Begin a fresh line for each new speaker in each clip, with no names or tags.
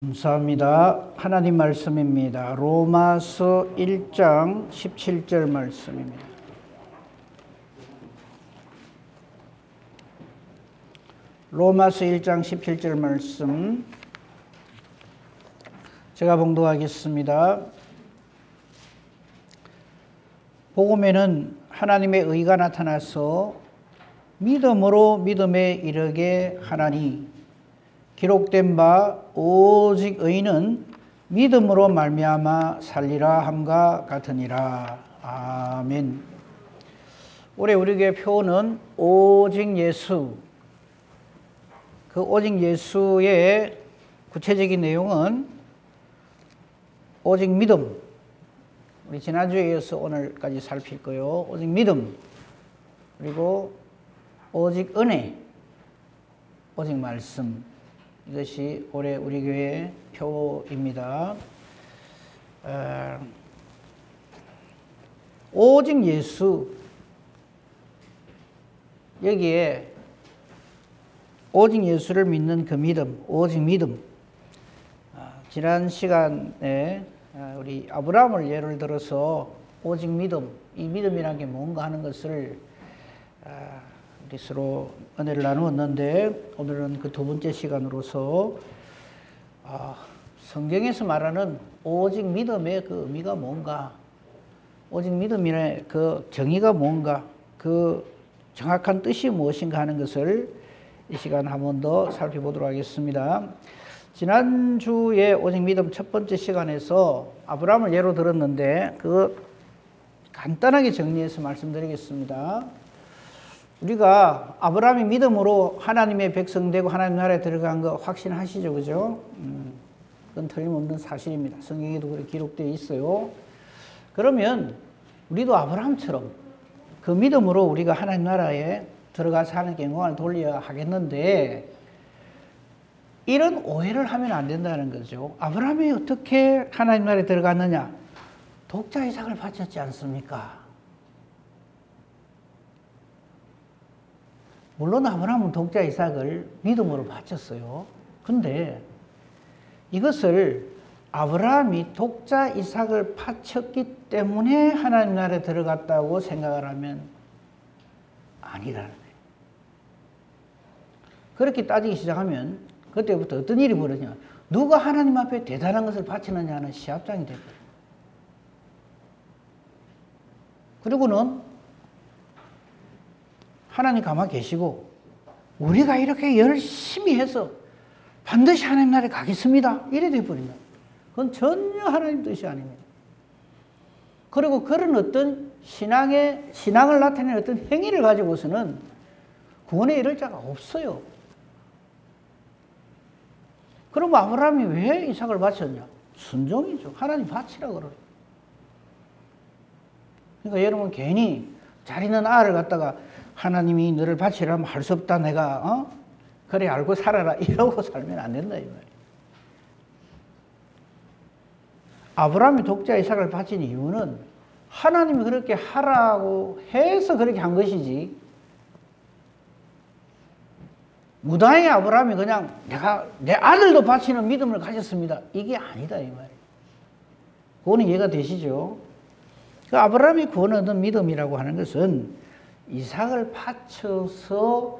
감사합니다. 하나님 말씀입니다. 로마서 1장 17절 말씀입니다. 로마서 1장 17절 말씀 제가 봉독하겠습니다. 복음에는 하나님의 의가 나타나서 믿음으로 믿음에 이르게 하나니 기록된 바 오직 의인은 믿음으로 말미암아 살리라 함과 같으니라. 아멘. 올해 우리 교회 표어는 오직 예수. 그 오직 예수의 구체적인 내용은 오직 믿음. 우리 지난주에 이어서 오늘까지 살필 거요. 오직 믿음. 그리고 오직 은혜. 오직 말씀. 이것이 올해 우리 교회의 표입니다. 오직 예수. 여기에 오직 예수를 믿는 그 믿음, 오직 믿음. 지난 시간에 우리 아브라함을 예를 들어서 오직 믿음, 이 믿음이라는 게 뭔가 하는 것을 우리 서로 은혜를 나누었는데, 오늘은 그 두 번째 시간으로서 성경에서 말하는 오직 믿음의 그 의미가 뭔가, 오직 믿음의 그 정의가 뭔가, 그 정확한 뜻이 무엇인가 하는 것을 이 시간 한 번 더 살펴보도록 하겠습니다. 지난주에 오직 믿음 첫 번째 시간에서 아브라함을 예로 들었는데, 그 간단하게 정리해서 말씀드리겠습니다. 우리가 아브라함이 믿음으로 하나님의 백성 되고 하나님 나라에 들어간 거 확신하시죠? 그죠? 그건 틀림없는 사실입니다. 성경에도 그렇게 기록되어 있어요. 그러면 우리도 아브라함처럼 그 믿음으로 우리가 하나님 나라에 들어가서 하나님께 영광을 돌려야 하겠는데, 이런 오해를 하면 안 된다는 거죠. 아브라함이 어떻게 하나님 나라에 들어갔느냐? 독자 이삭을 바쳤지 않습니까? 물론 아브라함은 독자 이삭을 믿음으로 바쳤어요. 근데 이것을 아브라함이 독자 이삭을 바쳤기 때문에 하나님 나라에 들어갔다고 생각을 하면 아니라는 거예요. 그렇게 따지기 시작하면 그때부터 어떤 일이 벌어지냐? 누가 하나님 앞에 대단한 것을 바치느냐는 시합장이 돼버려요. 그리고는 하나님 가만히 계시고 우리가 이렇게 열심히 해서 반드시 하나님 나라에 가겠습니다, 이래 돼버리면 그건 전혀 하나님 뜻이 아닙니다. 그리고 그런 어떤 신앙을 나타내는 어떤 행위를 가지고서는 구원에 이를 자가 없어요. 그럼 아브라함이 왜 이삭을 바쳤냐? 순종이죠. 하나님 바치라 그래요. 그러니까 여러분 괜히 잘 있는 아를 갖다가 하나님이 너를 바치라면 할 수 없다, 내가 그래 알고 살아라, 이러고 살면 안 된다 이 말이에요. 아브라함이 독자 이삭을 바친 이유는 하나님이 그렇게 하라고 해서 그렇게 한 것이지, 무당의 아브라함이 그냥 내가 내 아들도 바치는 믿음을 가졌습니다, 이게 아니다 이 말이에요. 그거는 이해가 되시죠? 그 아브라함이 구원 얻은 믿음이라고 하는 것은 이삭을 바쳐서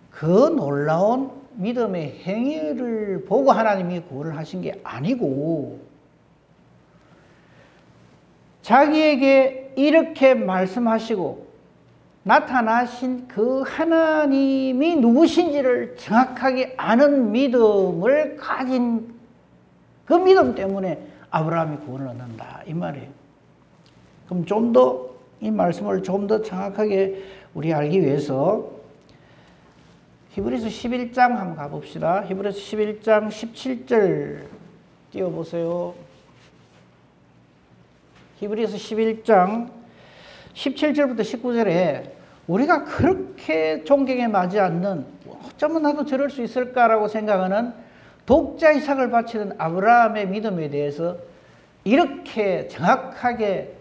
그 놀라운 믿음의 행위를 보고 하나님이 구원을 하신 게 아니고, 자기에게 이렇게 말씀하시고 나타나신 그 하나님이 누구신지를 정확하게 아는 믿음을 가진 그 믿음 때문에 아브라함이 구원을 얻는다 이 말이에요. 그럼 좀 더 이 말씀을 좀 더 정확하게 우리 알기 위해서 히브리서 11장 한번 가봅시다. 히브리서 11장 17절 띄워보세요. 히브리서 11장 17절부터 19절에 우리가 그렇게 존경에 맞지 않는, 어쩌면 나도 저럴 수 있을까라고 생각하는 독자 이삭을 바치는 아브라함의 믿음에 대해서 이렇게 정확하게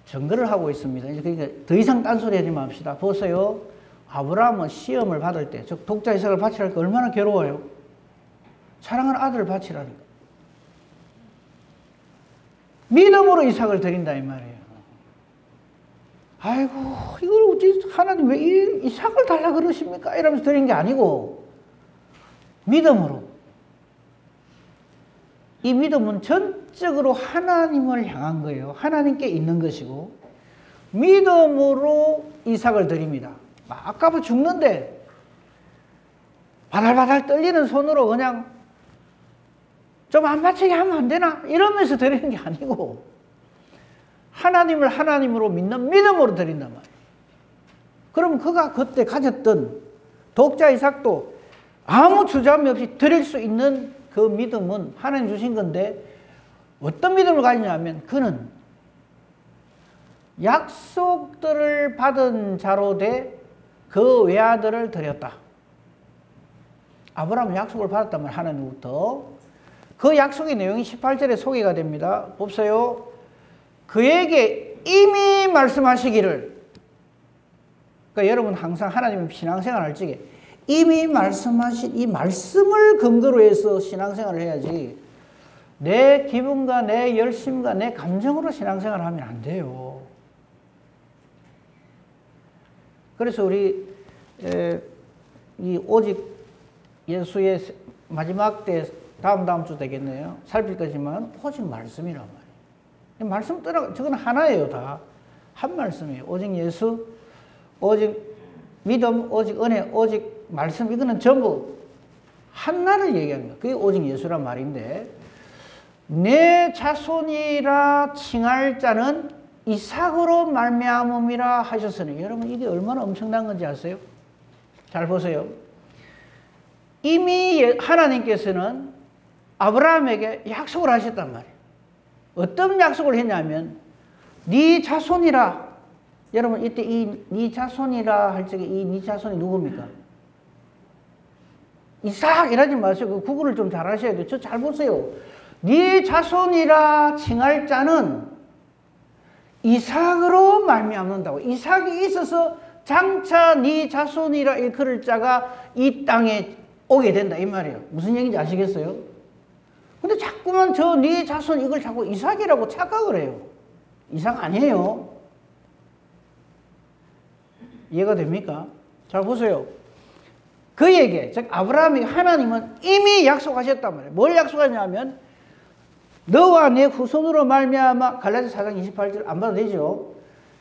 증거를 하고 있습니다. 그러니까 더 이상 딴소리 하지 맙시다. 보세요. 아브라함은 시험을 받을 때, 즉 독자 이삭을 바치라 할 때 얼마나 괴로워요. 사랑하는 아들을 바치라니까. 믿음으로 이삭을 드린다 이 말이에요. 아이고 이걸 어찌 하나님 왜 이삭을 달라 그러십니까? 이러면서 드린 게 아니고 믿음으로. 이 믿음은 전적으로 하나님을 향한 거예요. 하나님께 있는 것이고 믿음으로 이삭을 드립니다. 아까부터 죽는데 바달바달 떨리는 손으로 그냥 좀 안 맞추게 하면 안 되나? 이러면서 드리는 게 아니고 하나님을 하나님으로 믿는 믿음으로 드린단 말이에요. 그럼 그가 그때 가졌던 독자 이삭도 아무 주저함이 없이 드릴 수 있는 그 믿음은 하나님 주신 건데 어떤 믿음을 가지냐면 그는 약속들을 받은 자로 돼 그 외아들을 드렸다. 아브라함은 약속을 받았단 말이에요. 하나님부터. 그 약속의 내용이 18절에 소개가 됩니다. 봅세요. 그에게 이미 말씀하시기를, 그러니까 여러분 항상 하나님 신앙생활 할 적에 이미 말씀하신 이 말씀을 근거로 해서 신앙생활을 해야지 내 기분과 내 열심과 내 감정으로 신앙생활을 하면 안 돼요. 그래서 우리 이 오직 예수의 마지막 때 다음 주 되겠네요. 살필 거지만 오직 말씀이란 말이에요. 말씀 떠나 저건 하나예요. 다 한 말씀이에요. 오직 예수, 오직 믿음, 오직 은혜, 오직 말씀, 이거는 전부 하나를 얘기하는 거예요. 그게 오직 예수란 말인데 내 자손이라 칭할 자는 이삭으로 말미암음이라 하셨으니, 여러분 이게 얼마나 엄청난 건지 아세요? 잘 보세요. 이미 하나님께서는 아브라함에게 약속을 하셨단 말이에요. 어떤 약속을 했냐면 네 자손이라. 여러분 이때 이 네 자손이라 할 적에 이 네 자손이 누굽니까? 이삭 이러지 마세요. 그 구분을 좀 잘 하셔야 돼요. 저 잘 보세요. 네 자손이라 칭할 자는 이삭으로 말미암는다고. 이삭이 있어서 장차 네 자손이라 일컬을 자가 이 땅에 오게 된다 이 말이에요. 무슨 얘기인지 아시겠어요? 근데 자꾸만 저 네 자손 이걸 자꾸 이삭이라고 착각을 해요. 이삭 아니에요. 이해가 됩니까? 잘 보세요. 그에게, 즉 아브라함에게 하나님은 이미 약속하셨단 말이에요. 뭘 약속하냐면 너와 내 후손으로 말미암아, 갈라디아서 4장 28절 안 봐도 되죠.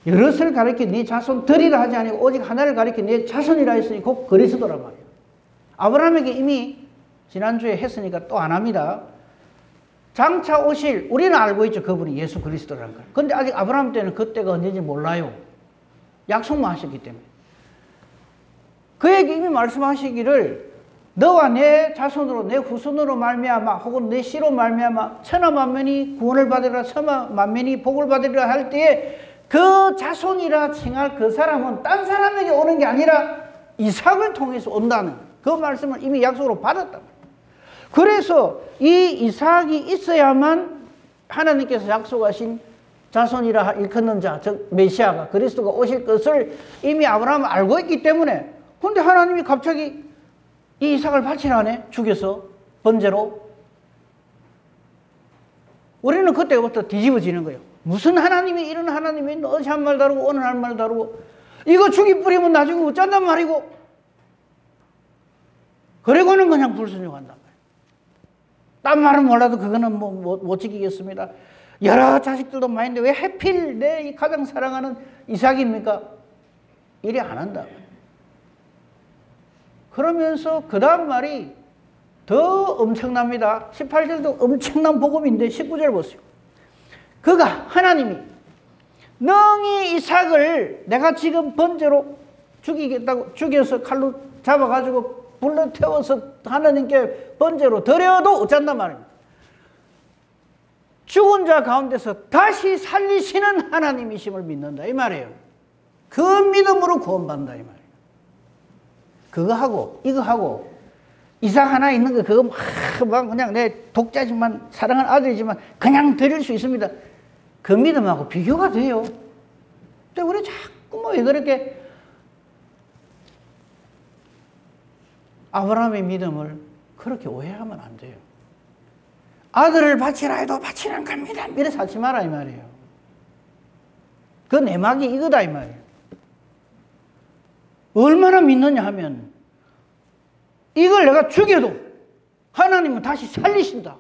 여럿을 가리켜 네 자손들이라 하지 아니고 오직 하나를 가리켜 네 자손이라 했으니 곧 그리스도란 말이에요. 아브라함에게 이미 지난주에 했으니까 또 안 합니다. 장차 오실, 우리는 알고 있죠. 그분이 예수 그리스도라는 걸. 근데 아직 아브라함 때는 그때가 언제인지 몰라요. 약속만 하셨기 때문에. 그에게 이미 말씀하시기를 너와 내 자손으로 내 후손으로 말미암아 혹은 내 씨로 말미암아 천하 만민이 구원을 받으리라 천하 만민이 복을 받으리라 할 때에 그 자손이라 칭할 그 사람은 딴 사람에게 오는 게 아니라 이삭을 통해서 온다는 그 말씀을 이미 약속으로 받았다. 그래서 이 이삭이 있어야만 하나님께서 약속하신 자손이라 일컫는 자, 즉 메시아가 그리스도가 오실 것을 이미 아브라함은 알고 있기 때문에. 근데 하나님이 갑자기 이 이삭을 바치라네. 죽여서 번제로. 우리는 그때부터 뒤집어지는 거예요. 무슨 하나님이 이런 하나님이 어제 한 말 다르고 오늘 한 말 다르고 이거 죽이 뿌리면 나중에 어쩐단 말이고. 그리고는 그냥 불순종한단 말이에요. 딴 말은 몰라도 그거는 못 지키겠습니다. 여러 자식들도 많이 있는데 왜 하필 내 가장 사랑하는 이삭입니까? 이래 안 한다. 그러면서 그 다음 말이 더 엄청납니다. 18절도 엄청난 복음인데 19절 보세요. 그가 하나님이 능히 이삭을 내가 지금 번제로 죽이겠다고 죽여서 칼로 잡아가지고 불러 태워서 하나님께 번제로 드려도 어쩐단 말입니다. 죽은 자 가운데서 다시 살리시는 하나님이심을 믿는다 이 말이에요. 그 믿음으로 구원받는다 이 말이에요. 그거 하고 이거 하고 이삭 하나 있는 거 그거 막 그냥 내 독자지만 사랑하는 아들이지만 그냥 드릴 수 있습니다. 그 믿음하고 비교가 돼요. 근데 우리 자꾸 왜 그렇게 아브라함의 믿음을 그렇게 오해하면 안 돼요. 아들을 바치라 해도 바치는 겁니다. 이래서 하지 마라 이 말이에요. 그 내막이 이거다 이 말이에요. 얼마나 믿느냐 하면 이걸 내가 죽여도 하나님은 다시 살리신다.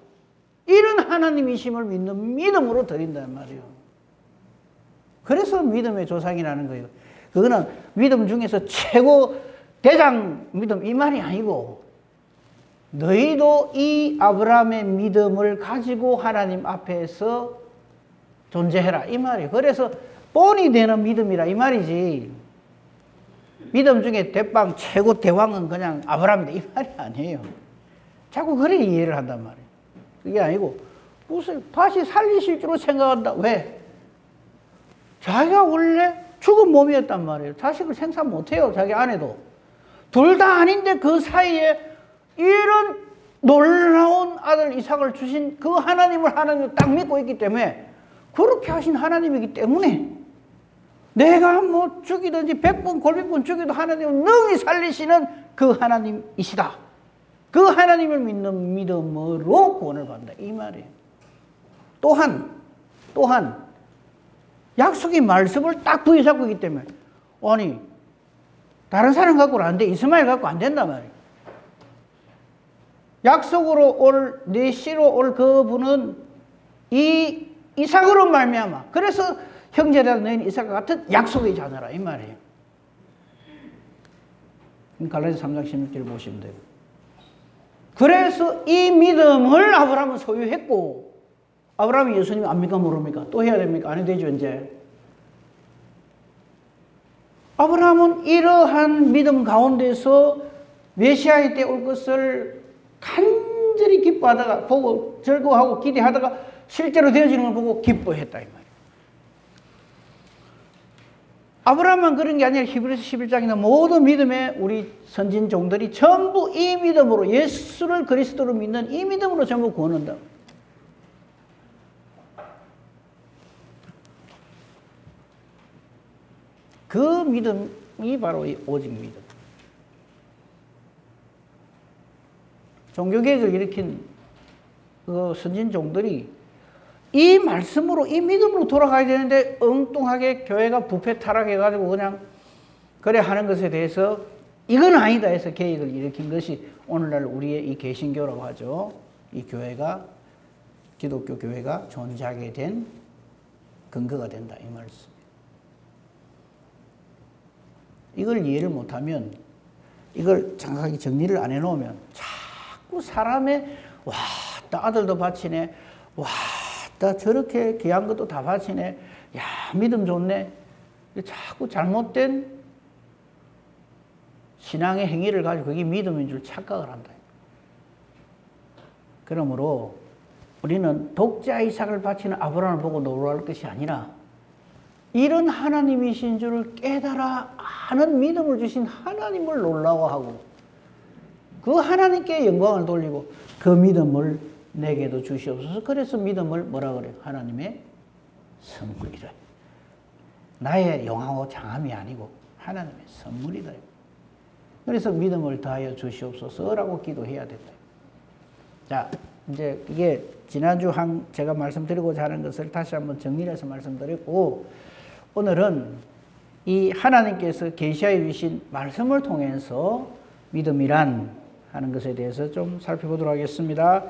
이런 하나님이심을 믿는 믿음으로 드린단 말이에요. 그래서 믿음의 조상이라는 거예요. 그거는 믿음 중에서 최고 대장 믿음 이 말이 아니고 너희도 이 아브라함의 믿음을 가지고 하나님 앞에서 존재해라 이 말이에요. 그래서 본이 되는 믿음이라 이 말이지 믿음 중에 대빵 최고 대왕은 그냥 아브라함이다 이 말이 아니에요. 자꾸 그래 이해를 한단 말이에요. 그게 아니고 무슨 다시 살리실 줄로 생각한다. 왜? 자기가 원래 죽은 몸이었단 말이에요. 자식을 생산 못해요. 자기 아내도. 둘 다 아닌데 그 사이에 이런 놀라운 아들 이삭을 주신 그 하나님을 하나님을 딱 믿고 있기 때문에 그렇게 하신 하나님이기 때문에 내가 뭐 죽이든지 100번 골백번 죽여도 하나님은 능히 살리시는 그 하나님이시다. 그 하나님을 믿는 믿음으로 구원을 받는다. 이 말이에요. 또한 약속의 말씀을 딱 부여잡고 있기 때문에 아니 다른 사람 갖고는 안 돼. 이스마엘 갖고 안 된단 말이에요. 약속으로 올 내시로 올 그분은 이 이삭으로 말미암아. 그래서 형제라 너희는 이삭과 같은 약속의 자녀라 이 말이에요. 갈라디아서 3장 16절 보시면 돼요. 그래서 이 믿음을 아브라함은 소유했고 아브라함이 예수님 압니까 모릅니까? 또 해야 됩니까? 안 해도 되죠 이제. 아브라함은 이러한 믿음 가운데서 메시아의 때 올 것을 간절히 기뻐하다가 보고 즐거워하고 기대하다가 실제로 되어지는 걸 보고 기뻐했다 이 말이에요. 아브라함만 그런 게 아니라 히브리서 11장이나 모든 믿음의 우리 선진 종들이 전부 이 믿음으로 예수를 그리스도로 믿는 이 믿음으로 전부 구원한다. 그 믿음이 바로 이 오직 믿음. 종교개혁을 일으킨 그 선진 종들이 이 말씀으로 이 믿음으로 돌아가야 되는데 엉뚱하게 교회가 부패 타락해가지고 그냥 그래 하는 것에 대해서 이건 아니다 해서 개혁을 일으킨 것이 오늘날 우리의 이 개신교라고 하죠. 이 교회가 기독교 교회가 존재하게 된 근거가 된다 이 말씀. 이걸 이해를 못하면 이걸 정확하게 정리를 안 해놓으면 자꾸 사람의 와, 나 아들도 바치네. 와, 나 저렇게 귀한 것도 다 바치네. 야, 믿음 좋네. 자꾸 잘못된 신앙의 행위를 가지고 그게 믿음인 줄 착각을 한다. 그러므로 우리는 독자 이삭을 바치는 아브라함을 보고 놀랄 것이 아니라 이런 하나님이신 줄을 깨달아 아는 믿음을 주신 하나님을 놀라워하고 그 하나님께 영광을 돌리고 그 믿음을 내게도 주시옵소서. 그래서 믿음을 뭐라 그래요? 하나님의 선물이라. 나의 영하고 장함이 아니고 하나님의 선물이다. 그래서 믿음을 다하여 주시옵소서라고 기도해야 된다. 자, 이제 이게 지난주 제가 말씀드리고자 하는 것을 다시 한번 정리해서 말씀드렸고 오늘은 이 하나님께서 계시하여 주신 말씀을 통해서 믿음이란 하는 것에 대해서 좀 살펴보도록 하겠습니다.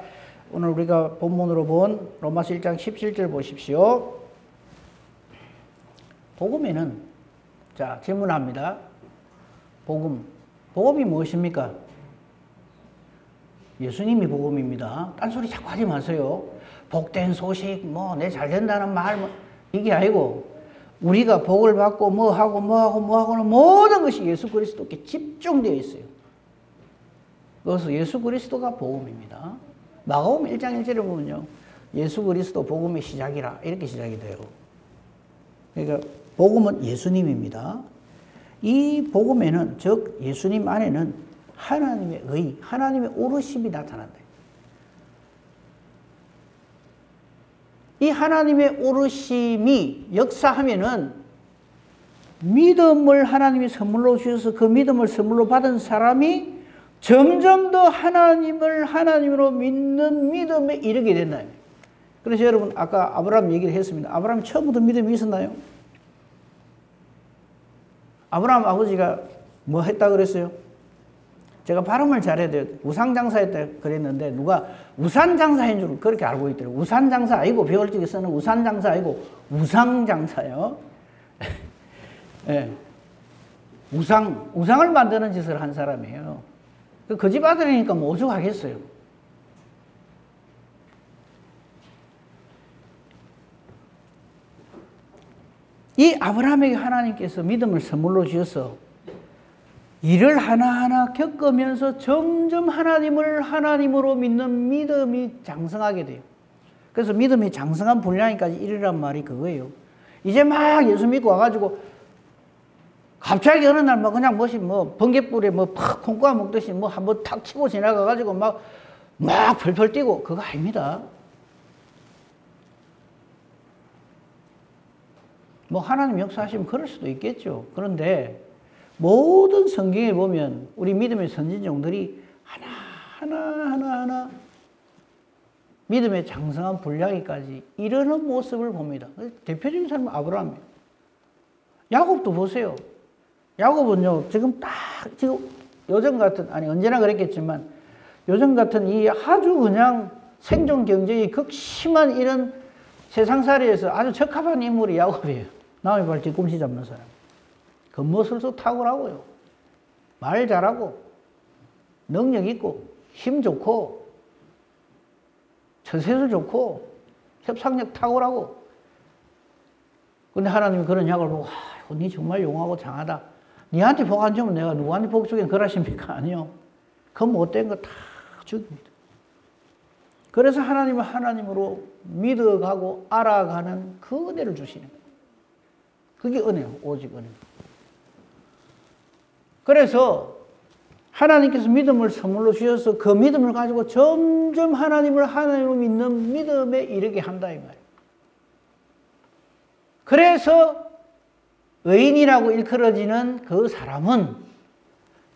오늘 우리가 본문으로 본 로마서 1장 17절 보십시오. 복음에는 자 질문합니다. 복음이 무엇입니까? 예수님이 복음입니다. 딴소리 자꾸 하지 마세요. 복된 소식 뭐 내 잘된다는 말 뭐 이게 아니고 우리가 복을 받고 뭐하고는 모든 것이 예수 그리스도께 집중되어 있어요. 그래서 예수 그리스도가 복음입니다. 마가복음 1장 1절에 보면요. 예수 그리스도 복음의 시작이라 이렇게 시작이 돼요. 그러니까 복음은 예수님입니다. 이 복음에는 즉 예수님 안에는 하나님의 의, 하나님의 오르심이 나타난다. 이 하나님의 오르심이 역사하면은 믿음을 하나님이 선물로 주셔서 그 믿음을 선물로 받은 사람이 점점 더 하나님을 하나님으로 믿는 믿음에 이르게 된다. 그래서 여러분 아까 아브라함 얘기를 했습니다. 아브라함이 처음부터 믿음이 있었나요? 아브라함 아버지가 뭐 했다 그랬어요? 제가 발음을 잘해야 돼요. 우상장사했다 그랬는데 누가 우산장사인 줄 그렇게 알고 있더라고요. 우산장사 아니고 배울적에 쓰는 우산장사 아니고 우상장사요. 네. 우상을 만드는 짓을 한 사람이에요. 그 집 아들이니까 뭐 오죽하겠어요. 이 아브라함에게 하나님께서 믿음을 선물로 주셔서 일을 하나하나 겪으면서 점점 하나님을 하나님으로 믿는 믿음이 장성하게 돼요. 그래서 믿음이 장성한 분량까지 이르란 말이 그거예요. 이제 막 예수 믿고 와가지고 갑자기 어느 날 뭐 그냥 뭐 번갯불에 뭐 팍 콩과 먹듯이 뭐 한번 탁 치고 지나가가지고 막 펄펄 뛰고 그거 아닙니다. 뭐 하나님 역사하시면 그럴 수도 있겠죠. 그런데 모든 성경에 보면 우리 믿음의 선진종들이 하나하나 믿음의 장성한 분량에까지 이르는 모습을 봅니다. 대표적인 사람은 아브라함이에요. 야곱도 보세요. 야곱은요, 지금 요즘 같은, 아니, 언제나 그랬겠지만, 요즘 같은 이 아주 그냥 생존 경쟁이 극심한 이런 세상살이에서 아주 적합한 인물이 야곱이에요. 남의 발 뒤꿈치 잡는 사람. 겉모술도 탁월하고요. 말 잘하고, 능력 있고, 힘 좋고, 처세술 좋고, 협상력 탁월하고. 근데 하나님이 그런 야곱을 보고, 니 정말 용하고 장하다. 니한테 복 안 주면 내가 누구한테 복 주긴 그러십니까? 아니요. 그 못된 거 다 죽입니다. 그래서 하나님은 하나님으로 믿어가고 알아가는 그 은혜를 주시는 거예요. 그게 은혜요. 오직 은혜. 그래서 하나님께서 믿음을 선물로 주셔서 그 믿음을 가지고 점점 하나님을 하나님으로 믿는 믿음에 이르게 한다 이 말이에요. 그래서 의인이라고 일컬어지는 그 사람은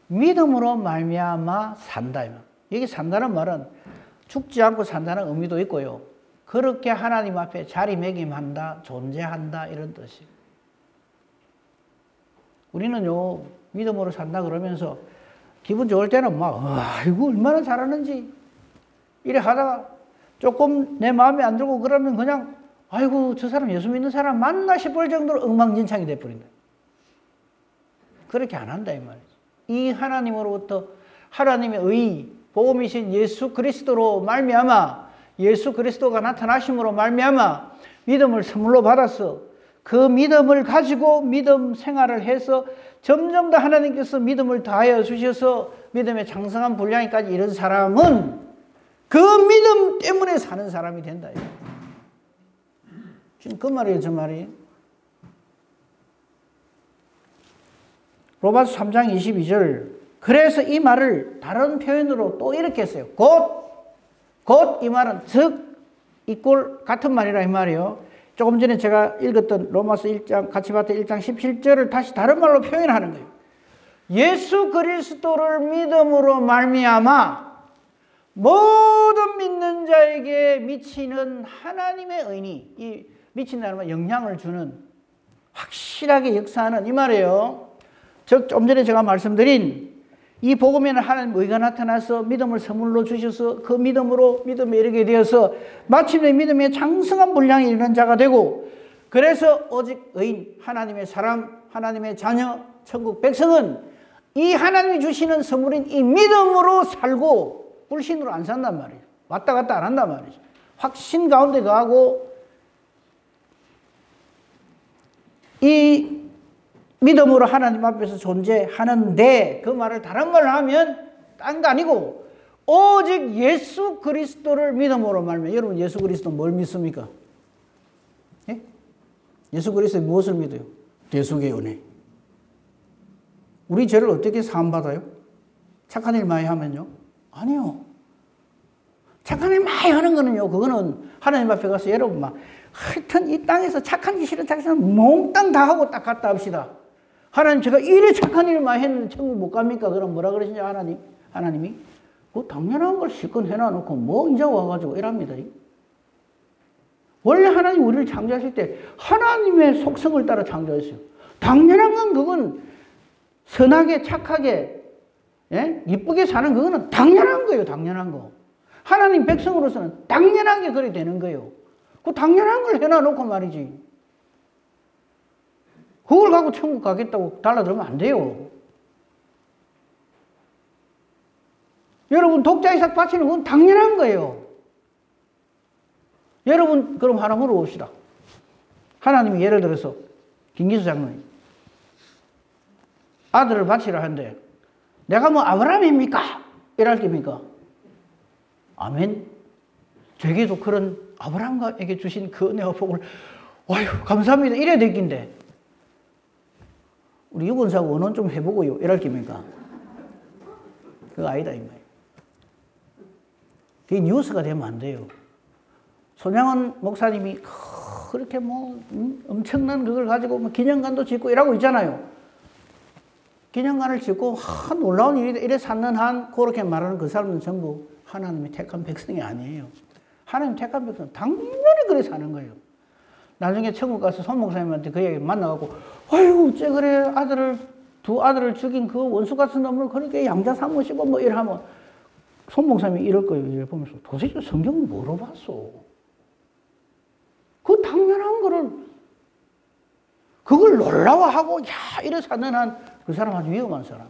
믿음으로 말미암아 산다 이 말. 여기 산다는 말은 죽지 않고 산다는 의미도 있고요. 그렇게 하나님 앞에 자리매김한다, 존재한다 이런 뜻이에요. 우리는요 믿음으로 산다 그러면서 기분 좋을 때는 막 아이고 얼마나 잘하는지 이래 하다가 조금 내 마음에 안 들고 그러면 그냥 아이고 저 사람 예수 믿는 사람 맞나 싶을 정도로 엉망진창이 돼버린다. 그렇게 안 한다 이 말이죠. 이 하나님으로부터 하나님의 의 복음이신 예수 그리스도로 말미암아 예수 그리스도가 나타나심으로 말미암아 믿음을 선물로 받아서 그 믿음을 가지고 믿음 생활을 해서 점점 더 하나님께서 믿음을 다하여 주셔서 믿음의 장성한 분량까지 이른 사람은 그 믿음 때문에 사는 사람이 된다. 지금 그 말이에요, 저 말이. 로마서 3장 22절. 그래서 이 말을 다른 표현으로 또 이렇게 했어요. 곧 이 말은 즉 이꼴 같은 말이라 이 말이에요. 조금 전에 제가 읽었던 로마서 1장 같이 봤던 1장 17절을 다시 다른 말로 표현하는 거예요. 예수 그리스도를 믿음으로 말미암아 모든 믿는 자에게 미치는 하나님의 의니 이 미친다는 말 영향을 주는 확실하게 역사하는 이 말이에요. 즉 좀 전에 제가 말씀드린 이 복음에는 하나님 의가 나타나서 믿음을 선물로 주셔서 그 믿음으로 믿음에 이르게 되어서 마침내 믿음의 장성한 분량에 이르는 자가 되고 그래서 오직 의인, 하나님의 사람, 하나님의 자녀, 천국 백성은 이 하나님이 주시는 선물인 이 믿음으로 살고 불신으로 안 산단 말이에요. 왔다 갔다 안 한단 말이죠. 확신 가운데 가고 이 믿음으로 하나님 앞에서 존재하는데 그 말을 다른 말로 하면 딴 거 아니고 오직 예수 그리스도를 믿음으로 말면 여러분 예수 그리스도 뭘 믿습니까? 예? 예수 그리스도 무엇을 믿어요? 대속의 은혜. 우리 죄를 어떻게 사함받아요? 착한 일 많이 하면요? 아니요. 착한 일 많이 하는 거는요, 그거는 하나님 앞에 가서 여러분 막 하여튼 이 땅에서 착한 짓 싫은 착한 짓 몽땅 다 하고 딱 갔다 합시다. 하나님 제가 이래 착한 일을 많이 했는데 천국 못 갑니까? 그럼 뭐라 그러시냐 하나님? 하나님이 그 당연한 걸 실컷 해놔놓고 뭐 이제 와가지고 이랍니다. 원래 하나님 우리를 창조하실 때 하나님의 속성을 따라 창조했어요. 당연한 건 그건 선하게 착하게 예? 이쁘게 사는 그거는 당연한 거예요. 당연한 거. 하나님 백성으로서는 당연하게 그래 되는 거예요. 그 당연한 걸 해놔놓고 말이지. 그걸 갖고 천국 가겠다고 달라들면 안 돼요. 여러분 독자 이삭 바치는 건 당연한 거예요. 여러분 그럼 하나 물어봅시다. 하나님이 예를 들어서 김기수 장로님 아들을 바치라 하는데 내가 뭐 아브라함입니까? 이럴 겁니까? 아멘. 제게도 그런 아브라함에게 주신 그 은혜와 복을 아유 감사합니다 이래야 되긴데 우리 유권사하고 원혼 좀 해보고요 이럴 겁니까? 그거 아니다 이 말이에요. 그게 뉴스가 되면 안 돼요. 손양원 목사님이 그렇게 뭐 엄청난 그걸 가지고 뭐 기념관도 짓고 이러고 있잖아요. 기념관을 짓고 놀라운 일이다 이래 찾는 한 그렇게 말하는 그 사람은 전부 하나님이 택한 백성이 아니에요. 하나님 택한 백성은 당연히 그래 사는 거예요. 나중에 천국 가서 손 목사님한테 그 얘기 만나갖고 아이고 어째 그래 두 아들을 죽인 그 원수 같은 놈을 그렇게 양자 삼으시고 뭐 이러면 손 목사님이 이럴 거예요. 이래 보면서 도대체 성경을 뭐로 봤어? 그 당연한 거를 그걸 놀라워하고 야 이래 사는 한 그 사람 아주 위험한 사람.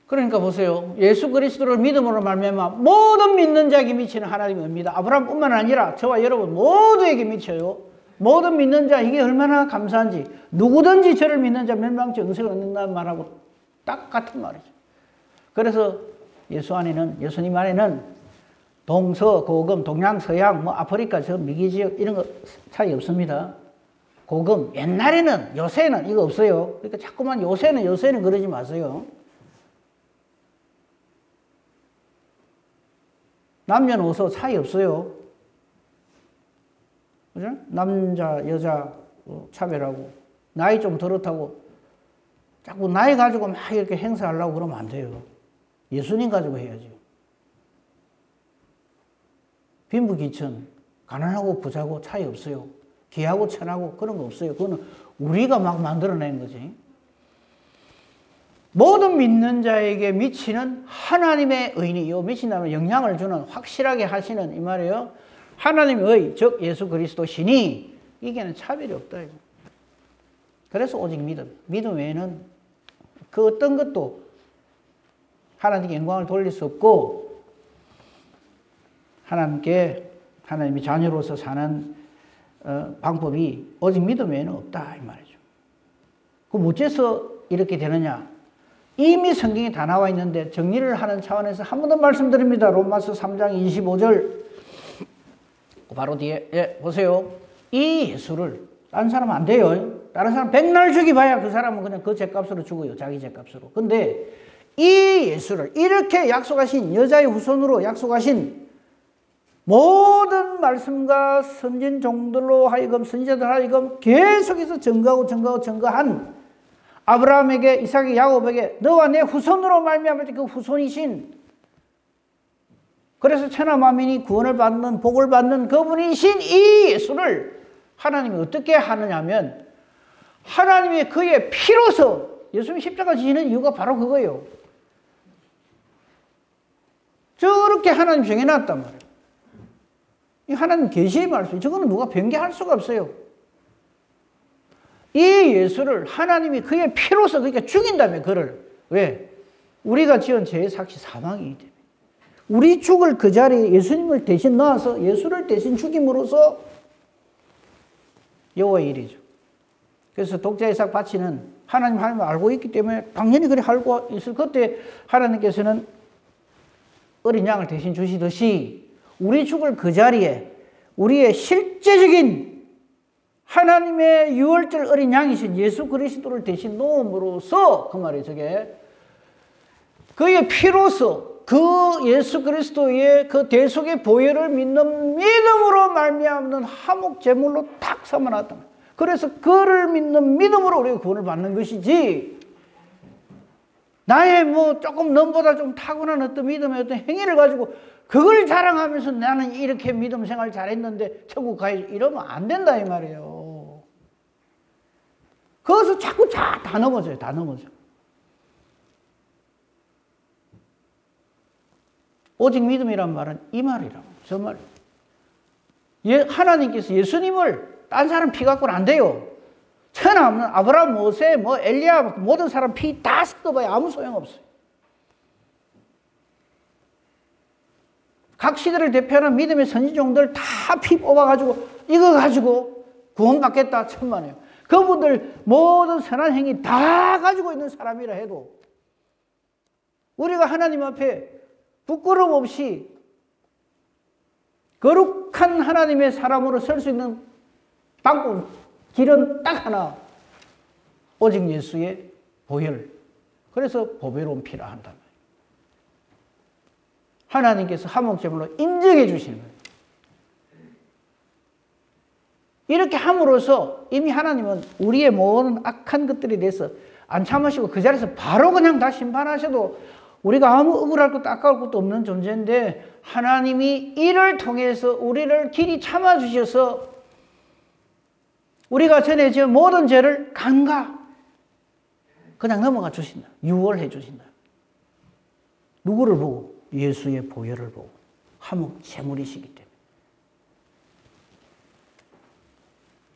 그러니까 보세요. 예수 그리스도를 믿음으로 말미암아 모든 믿는 자에게 미치는 하나님의 은혜입니다. 아브라함뿐만 아니라 저와 여러분 모두에게 미쳐요. 모든 믿는 자 이게 얼마나 감사한지 누구든지 저를 믿는 자 멸망치 영생을 얻는다는 말하고 딱 같은 말이죠. 그래서 예수님 안에는 동서, 고금, 동양, 서양, 뭐 아프리카, 저 미기 지역 이런 거 차이 없습니다. 고금 옛날에는 요새는 이거 없어요. 그러니까 자꾸만 요새는 그러지 마세요. 남녀노소 차이 없어요. 그죠? 남자, 여자 차별하고 나이 좀 들었다고 자꾸 나이 가지고 막 이렇게 행사하려고 그러면 안 돼요. 예수님 가지고 해야죠. 빈부귀천, 가난하고 부자고 차이 없어요. 귀하고 천하고 그런 거 없어요. 그거는 우리가 막 만들어낸 거지. 모든 믿는 자에게 미치는 하나님의 의니요. 미친다면 영향을 주는 확실하게 하시는 이 말이에요. 하나님의 의, 즉 예수 그리스도시니 이게는 차별이 없다. 이거. 그래서 오직 믿음 외에는 그 어떤 것도 하나님께 영광을 돌릴 수 없고 하나님이 자녀로서 사는 방법이 오직 믿음 외에는 없다 이 말이죠. 그럼 어째서 이렇게 되느냐? 이미 성경에 다 나와 있는데 정리를 하는 차원에서 한 번 더 말씀드립니다. 로마서 3장 25절 바로 뒤에 보세요. 이 예수를 다른 사람은 안 돼요. 다른 사람 백날 죽여봐야 그 사람은 그냥 그 죗값으로 죽어요. 자기 죗값으로. 근데 이 예수를 이렇게 약속하신 여자의 후손으로 약속하신 모든 말씀과 선진 종들로 하여금 선지자들 하여금 계속해서 증거한 아브라함에게 이삭에게 야곱에게 너와 내 후손으로 말미암을 때 그 후손이신 그래서 천하만민이 구원을 받는 복을 받는 그분이신 이 예수를 하나님이 어떻게 하느냐면 하나님이 그의 피로서 예수님이 십자가 지시는 이유가 바로 그거예요. 저렇게 하나님 정해놨단 말이에요. 이 하나님 계시의 말씀, 저거는 누가 변개할 수가 없어요. 이 예수를 하나님이 그의 피로서 그러니까 죽인다며 그를. 왜? 우리가 지은 죄의 삭시 사망이기 때문에. 우리 죽을 그 자리에 예수님을 대신 넣어서 예수를 대신 죽임으로써 여호와의 일이죠. 그래서 독자 이삭 바치는 하나님을 알고 있기 때문에 당연히 그래 알고 있을 그때 하나님께서는 어린 양을 대신 주시듯이 우리 죽을 그 자리에 우리의 실제적인 하나님의 유월절 어린 양이신 예수 그리스도를 대신 놓음으로써 그 말이에요. 저게 그의 피로서 그 예수 그리스도의 그 대속의 보혈을 믿는 믿음으로 말미암는 화목 제물로 딱 삼아놨다. 그래서 그를 믿는 믿음으로 우리가 구원을 받는 것이지, 나의 뭐 조금 넘보다 좀 타고난 어떤 믿음의 어떤 행위를 가지고 그걸 자랑하면서 나는 이렇게 믿음 생활 잘했는데 천국 가야지 이러면 안 된다 이 말이에요. 거기서 자꾸 다 넘어져요. 다 넘어져. 오직 믿음이란 말은 이 말이라고. 정말 하나님께서 예수님을 딴 사람 피 갖고는 안 돼요. 천하 없는 아브라함, 모세, 뭐 엘리야 모든 사람 피 다 섞어봐야 아무 소용없어요. 각 시대를 대표하는 믿음의 선지종들 다 피 뽑아가지고 이거 가지고 구원받겠다 천만에요. 그분들 모든 선한 행위 다 가지고 있는 사람이라 해도 우리가 하나님 앞에 부끄럼 없이 거룩한 하나님의 사람으로 설 수 있는 방법, 길은 딱 하나. 오직 예수의 보혈. 그래서 보배로운 피라 한단 말이에요. 하나님께서 화목제물로 인정해 주시는 거예요. 이렇게 함으로써 이미 하나님은 우리의 모든 악한 것들에 대해서 안 참으시고 그 자리에서 바로 그냥 다 심판하셔도 우리가 아무 억울할 것도 아까울 것도 없는 존재인데, 하나님이 이를 통해서 우리를 길이 참아주셔서 우리가 전에 지은 모든 죄를 간가 그냥 넘어가 주신다. 유월해 주신다. 누구를 보고? 예수의 보혈을 보고. 화목 제물이시기 때문에.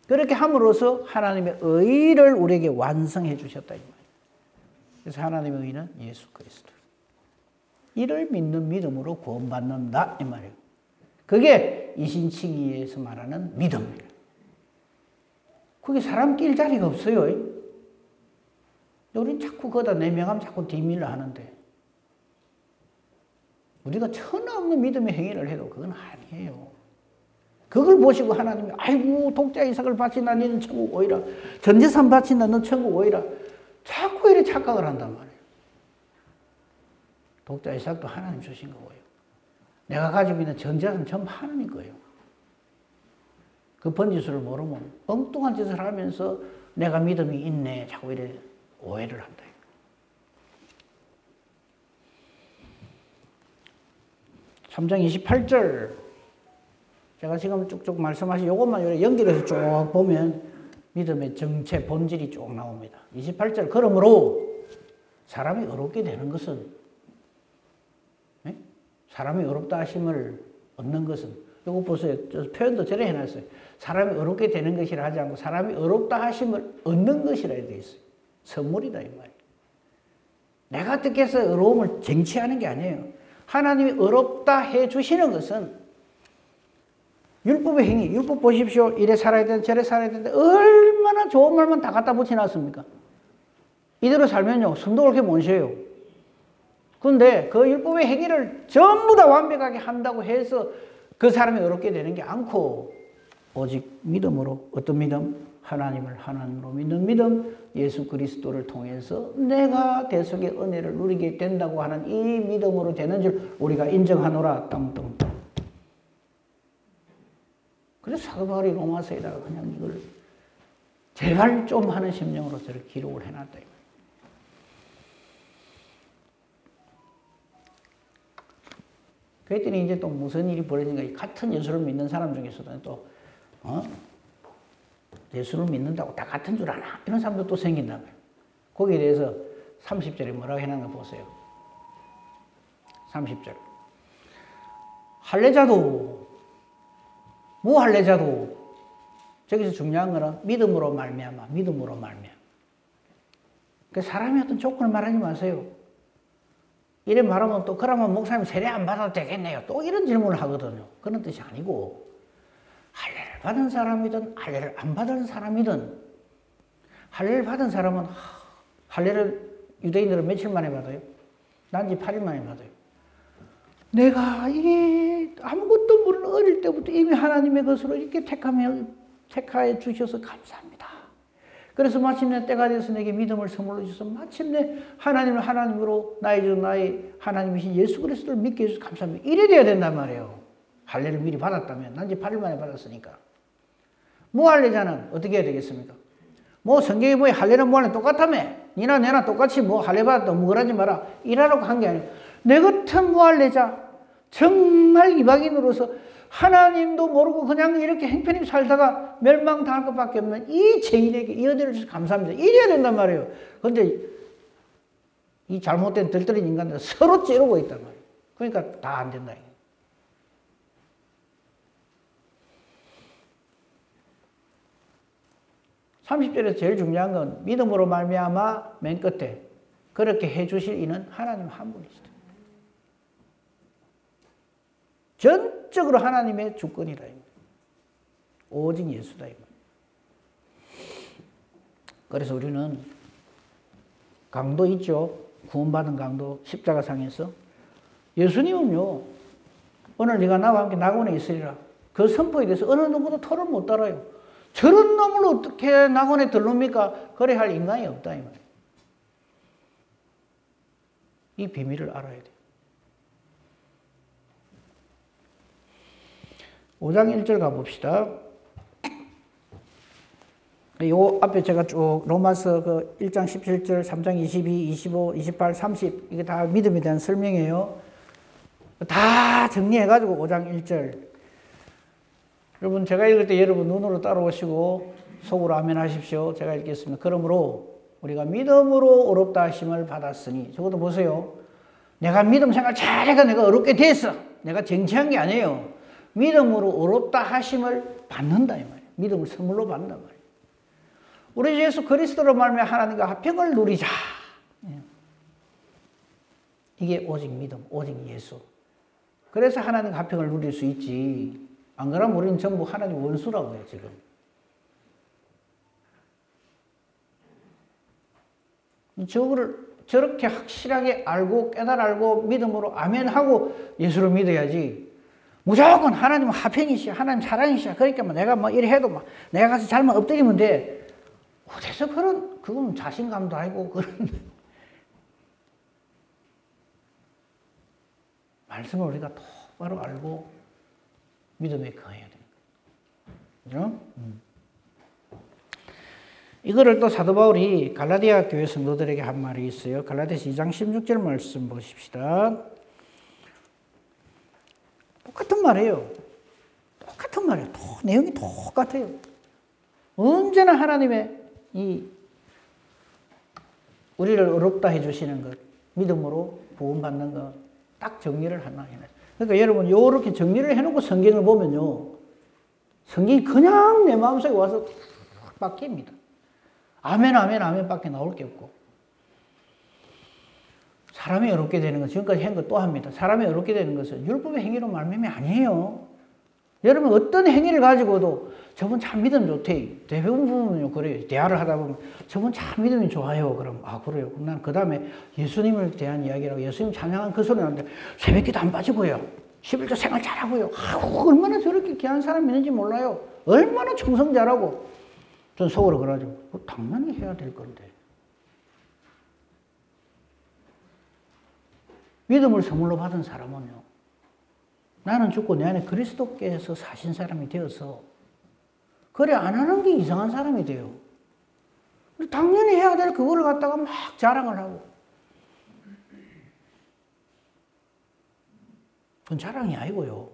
그렇게 함으로써 하나님의 의를 우리에게 완성해 주셨다 이 말이에요. 그래서 하나님의 의는 예수 그리스도. 이를 믿는 믿음으로 구원받는다 이 말이에요. 그게 이신칭의에서 말하는 믿음이에요. 그게 사람 낄 자리가 없어요. 우린 자꾸 거기다 내 명함 자꾸 뒷밀러 하는데, 우리가 천하 없는 믿음의 행위를 해도 그건 아니에요. 그걸 보시고 하나님이 아이고 독자 이삭을 바친다 너는 천국 오이라, 전재산 바친다 너는 천국 오이라, 자꾸 이렇게 착각을 한단 말이에요. 독자 이삭도 하나님 주신 거고요. 내가 가지고 있는 전재산 전부 하나님 거예요. 그 번지수를 모르면 엉뚱한 짓을 하면서 내가 믿음이 있네 자꾸 이래 오해를 한다. 3장 28절 제가 지금 쭉쭉 말씀하신 이것만 연결해서 쭉 보면 믿음의 정체 본질이 쭉 나옵니다. 28절 그러므로 사람이 어렵게 되는 것은, 사람이 어렵다 하심을 얻는 것은, 이거 보세요. 표현도 저래 해놨어요. 사람이 어렵게 되는 것이라 하지 않고 사람이 어렵다 하심을 얻는 것이라 되어 있어요. 선물이다 이 말이에요. 내가 어떻게 해서 어려움을 쟁취하는 게 아니에요. 하나님이 어렵다 해주시는 것은 율법의 행위, 율법 보십시오. 이래 살아야 되는데 저래 살아야 되는데 얼마나 좋은 말만 다 갖다 붙여놨습니까? 이대로 살면요 숨도 그렇게 못 쉬어요. 그런데 그 율법의 행위를 전부 다 완벽하게 한다고 해서 그 사람이 어렵게 되는 게 않고, 오직 믿음으로, 어떤 믿음? 하나님을 하나님으로 믿는 믿음, 예수 그리스도를 통해서 내가 대속의 은혜를 누리게 된다고 하는 이 믿음으로 되는 줄 우리가 인정하노라. 땅땅땅. 그래서 사도 바울이 로마서에다가 그냥 이걸 제발 좀 하는 심령으로 저를 기록을 해놨다. 그랬더니 이제 또 무슨 일이 벌어진가. 같은 예수를 믿는 사람 중에서도 또, 예수를 믿는다고 다 같은 줄 아나? 이런 사람도 또 생긴다고요. 거기에 대해서 30절에 뭐라고 해놨나 보세요. 30절. 할례자도, 무할례자도, 저기서 중요한 거는 믿음으로 말미암아, 믿음으로 말미암아. 그 사람이 어떤 조건을 말하지 마세요. 이래 말하면 또 그러면 목사님 세례 안 받아도 되겠네요. 또 이런 질문을 하거든요. 그런 뜻이 아니고, 할례를 받은 사람이든 할례를 안 받은 사람이든, 할례를 받은 사람은 할례를 유대인들은 며칠 만에 받아요? 난지 8일 만에 받아요. 내가 이게 아무것도 모르는 어릴 때부터 이미 하나님의 것으로 이렇게 택하여 주셔서 감사합니다. 그래서 마침내 때가 돼서 내게 믿음을 선물로 주셔서 마침내 하나님을 하나님으로 나의 주 나의 하나님이신 예수 그리스도를 믿게 해주셔서 감사합니다. 이래 돼야 된단 말이에요. 할례를 미리 받았다면. 난 이제 8일 만에 받았으니까. 무할례자는 어떻게 해야 되겠습니까? 뭐 성경에 뭐에 할례는 무할례는 똑같다며. 니나 내나 똑같이 뭐 할례 받았다고 무관하지 마라. 이라고 한 게 아니고 내 같은 무할례자 정말 이방인으로서 하나님도 모르고 그냥 이렇게 행편히 살다가 멸망당할 것밖에 없는 이 죄인에게 이어드려 주셔서 감사합니다. 이래야 된단 말이에요. 그런데 이 잘못된 들떠린 인간들 서로 찌르고 있단 말이에요. 그러니까 다 안 된다. 30절에서 제일 중요한 건 믿음으로 말미암아 맨 끝에 그렇게 해주실 이는 하나님 한 분이시다. 전적으로 하나님의 주권이다. 오직 예수다. 그래서 우리는 강도 있죠. 구원받은 강도 십자가상에서. 예수님은요. 오늘 네가 나와 함께 낙원에 있으리라. 그 선포에 대해서 어느 누구도 토를 못 달아요. 저런 놈을 어떻게 낙원에 들릅니까? 그래 할 인간이 없다. 이 비밀을 알아야 돼요. 5장 1절 가봅시다. 요 앞에 제가 쭉 로마서 그 1장 17절, 3장 22, 25, 28, 30 이게 다 믿음에 대한 설명이에요. 다 정리해가지고 5장 1절. 여러분 제가 읽을 때 여러분 눈으로 따라오시고 속으로 아멘 하십시오. 제가 읽겠습니다. 그러므로 우리가 믿음으로 어렵다 하심을 받았으니 저것도 보세요. 내가 믿음 생활 잘해가 내가 어렵게 됐어. 내가 정치한 게 아니에요. 믿음으로 어렵다 하심을 받는다 이 말이에요. 믿음을 선물로 받는단 말이에요. 우리 주 예수 그리스도로 말미암아 하나님과 화평을 누리자. 이게 오직 믿음, 오직 예수. 그래서 하나님과 화평을 누릴 수 있지. 안 그러면 우리는 전부 하나님 원수라고요, 지금. 저거를 저렇게 확실하게 알고 깨달아 알고 믿음으로 아멘하고 예수를 믿어야지. 무조건 하나님은 화평이시야. 하나님 사랑이시야. 그러니까 뭐 내가 뭐 이래 해도 막 내가 가서 잘못 엎드리면 돼. 어디서 그건 자신감도 아니고 그런. 말씀을 우리가 똑바로 알고 믿음에 거해야 됩니다. 그죠? 이거를 또 사도 바울이 갈라디아 교회 성도들에게 한 말이 있어요. 갈라디아서 2장 16절 말씀 보십시다. 똑같은 말이에요. 똑같은 말이에요. 내용이 똑같아요. 언제나 하나님의 우리를 어렵다 해주시는 것, 믿음으로 구원받는 것, 딱 정리를 하나 해놔요. 그러니까 여러분, 이렇게 정리를 해놓고 성경을 보면요. 성경이 그냥 내 마음속에 와서 바뀝니다. 아멘, 아멘, 아멘 밖에 나올 게 없고. 사람이 어렵게 되는 것, 지금까지 한 것 또 합니다. 사람이 어렵게 되는 것은 율법의 행위로 말미암이 아니에요. 여러분 어떤 행위를 가지고도 저분 참 믿음 좋대. 대부분은요 그래요. 대화를 하다 보면 저분 참 믿음이 좋아요. 그럼 그래요. 그럼 난 그 다음에 예수님을 대한 이야기라고 예수님 찬양한 그 소리 나는데 새벽기도 안 빠지고요. 11조 생활 잘하고요. 얼마나 저렇게 귀한 사람이 있는지 몰라요. 얼마나 충성자라고. 전 속으로 그러죠. 당연히 해야 될 건데. 믿음을 선물로 받은 사람은요. 나는 죽고 내 안에 그리스도께서 사신 사람이 되어서 그래 안 하는 게 이상한 사람이 돼요. 당연히 해야 될 그거를 갖다가 막 자랑을 하고. 그건 자랑이 아니고요.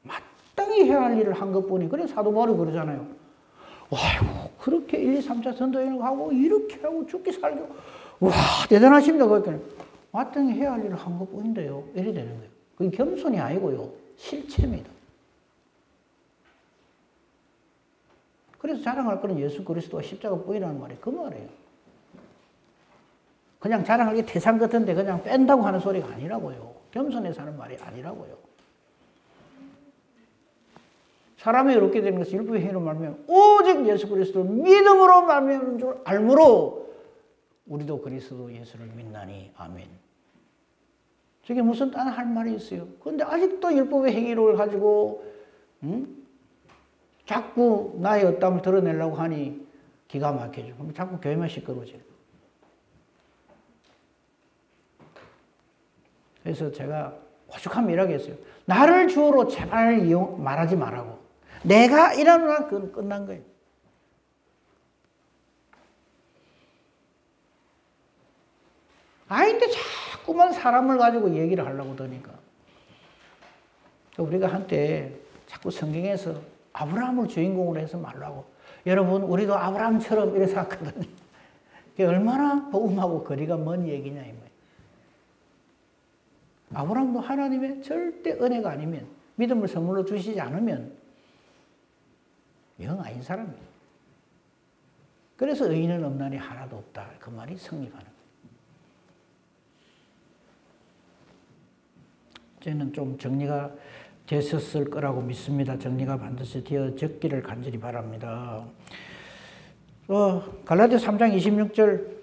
마땅히 해야 할 일을 한 것뿐이. 그래 사도 바울이 그러잖아요. 아이고 그렇게 1, 2, 3차 전도여행 하고 이렇게 하고 죽기 살고 와 대단하십니다. 그랬더니 마땅히 해야 할 일을 한 것뿐인데요. 이래 되는 거예요. 그게 겸손이 아니고요. 실체입니다. 그래서 자랑할 거는 예수 그리스도와 십자가 뿌이라는 말이 그 말이에요. 그냥 자랑할 게 태산 같은데 그냥 뺀다고 하는 소리가 아니라고요. 겸손해서 하는 말이 아니라고요. 사람이 이렇게 되는 것은 율법의 행위로 말하면 오직 예수 그리스도를 믿음으로 말하는 줄 알므로 우리도 그리스도 예수를 믿나니 아멘. 저게 무슨 딴 할 말이 있어요. 그런데 아직도 율법의 행위를 가지고 자꾸 나의 어담을 드러내려고 하니 기가 막혀져. 그럼 자꾸 교회만 시끄러워져요. 그래서 제가 오죽하면 이라겠어요. 나를 주어로 제발 말하지 말라고. 내가 일하면 그건 끝난 거예요. 아닌데 자꾸만 사람을 가지고 얘기를 하려고 드니까. 우리가 한때 자꾸 성경에서 아브라함을 주인공으로 해서 말라고. 여러분, 우리도 아브라함처럼 이래 생각하거든요. 그게 얼마나 복음하고 거리가 먼 얘기냐, 이 말이에요. 아브라함도 하나님의 절대 은혜가 아니면, 믿음을 선물로 주시지 않으면 영 아닌 사람이에요. 그래서 의인은 없나니 하나도 없다. 그 말이 성립하는 거예요. 저는 좀 정리가 됐었을 거라고 믿습니다. 정리가 반드시 되어졌기를 간절히 바랍니다. 갈라디아 3장 26절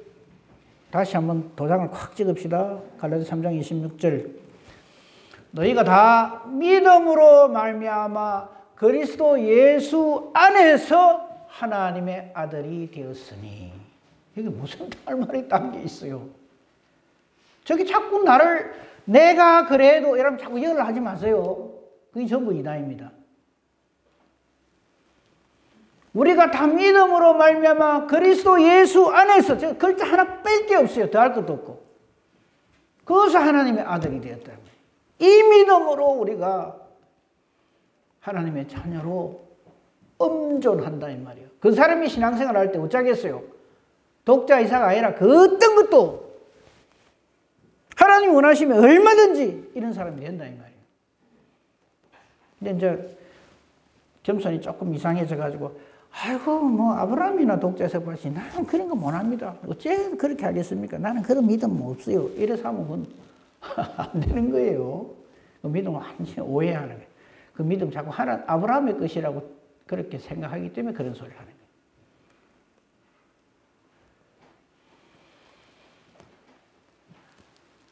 다시 한번 도장을 콱 찍읍시다. 갈라디아 3장 26절 너희가 다 믿음으로 말미암아 그리스도 예수 안에서 하나님의 아들이 되었으니. 이게 무슨 할 말이 담겨 있어요. 저기 자꾸 내가 그래도 여러분 자꾸 열을 하지 마세요. 그게 전부 이다입니다. 우리가 다 믿음으로 말미암아 그리스도 예수 안에서, 저 글자 하나 뺄 게 없어요. 더할 것도 없고. 그것을 하나님의 아들이 되었다. 이 믿음으로 우리가 하나님의 자녀로 엄존한다 이 말이에요. 그 사람이 신앙생활 할 때 어쩌겠어요? 독자 이사가 아니라 그 어떤 것도 하나님이 원하시면 얼마든지 이런 사람이 된다 이 말이에요. 근데 이제 겸손이 조금 이상해져가지고 아이고 뭐 아브라함이나 독자에서 봤지 나는 그런 거 못합니다. 어째 그렇게 하겠습니까? 나는 그런 믿음 없어요. 이래서 하면 그건 안 되는 거예요. 그 믿음을 완전히 오해하는 거예요. 그 믿음 자꾸 아브라함의 것이라고 그렇게 생각하기 때문에 그런 소리를 하는 거예요.